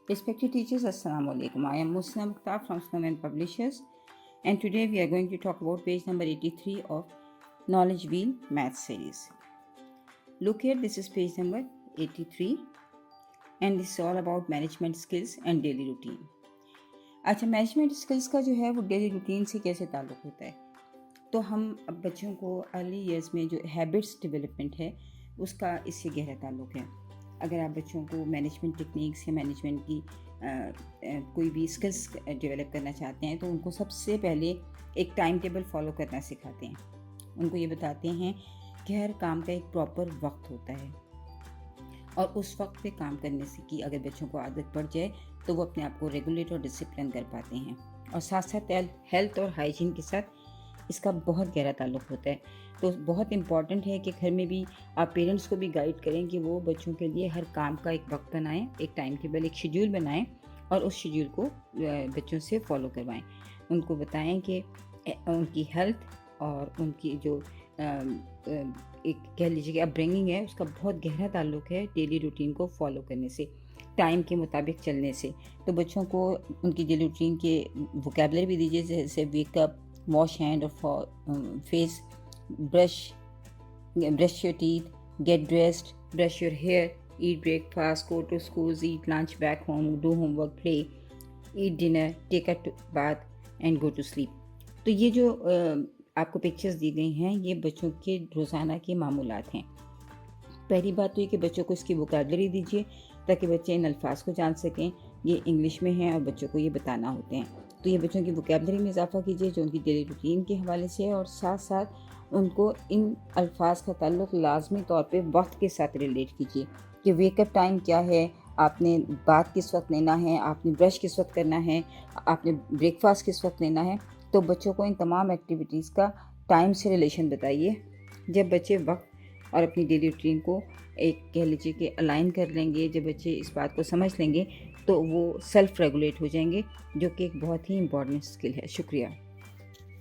Respected teachers, Assalamu alaikum. I am Musna Mukhtar from Snowman Publishers, and today we are going to talk about page number 83 of Knowledge Wheel Math Series. Look here, this is page number 83, and this is all about management skills and daily routine. अच्छा, management skills का जो है वो daily routine से कैसे ताल्लुक़ होता है? तो हम अब बच्चों को अर्ली ईयर्स में जो हैबिट्स डेवलपमेंट है उसका इससे गहरा ताल्लुक़ है। अगर आप बच्चों को मैनेजमेंट टेक्निक्स या मैनेजमेंट की कोई भी स्किल्स डेवलप करना चाहते हैं तो उनको सबसे पहले एक टाइम टेबल फॉलो करना सिखाते हैं। उनको ये बताते हैं कि हर काम का एक प्रॉपर वक्त होता है और उस वक्त पे काम करने से की अगर बच्चों को आदत पड़ जाए तो वो अपने आप को रेगुलेट और डिसिप्लिन कर पाते हैं। और साथ साथ हेल्थ और हाइजीन के साथ इसका बहुत गहरा ताल्लुक़ होता है। तो बहुत इम्पॉर्टेंट है कि घर में भी आप पेरेंट्स को भी गाइड करें कि वो बच्चों के लिए हर काम का एक वक्त बनाएं, एक टाइम टेबल, एक शेड्यूल बनाएं और उस शेड्यूल को बच्चों से फॉलो करवाएं। उनको बताएं कि उनकी हेल्थ और उनकी जो एक कह लीजिए कि अपब्रिंगिंग है उसका बहुत गहरा ताल्लुक़ है डेली रूटीन को फॉलो करने से, टाइम के मुताबिक चलने से। तो बच्चों को उनकी डेली रूटीन के वोकैबुलरी भी दीजिए, जैसे वेकअप, वॉश हैंड और face, brush your teeth, get dressed, brush your hair, eat breakfast, go to schools, eat lunch, back home, do homework, play, eat dinner, take a bath and go to sleep. तो ये जो आपको pictures दी गई हैं ये बच्चों के रोज़ाना के मामूलात हैं। पहली बात तो ये कि बच्चों को इसकी वोकैबुलरी दीजिए ताकि बच्चे इन अल्फाज को जान सकें। ये इंग्लिश में हैं और बच्चों को ये बताना होते हैं। तो ये बच्चों की वोकैबुलरी में इजाफा कीजिए जो उनकी डेली रूटीन के हवाले से है, और साथ साथ उनको इन अल्फाज का ताल्लुक़ लाजमी तौर पे वक्त के साथ रिलेट कीजिए कि वेकअप टाइम क्या है, आपने बात किस वक्त लेना है, आपने ब्रश किस वक्त करना है, आपने ब्रेकफास्ट किस वक्त लेना है। तो बच्चों को इन तमाम एक्टिविटीज़ का टाइम से रिलेशन बताइए। जब बच्चे वक्त और अपनी डेली रूटीन को एक कह लीजिए कि अलाइन कर लेंगे, जब बच्चे इस बात को समझ लेंगे तो वो सेल्फ़ रेगुलेट हो जाएंगे, जो कि एक बहुत ही इम्पॉर्टेंट स्किल है। शुक्रिया।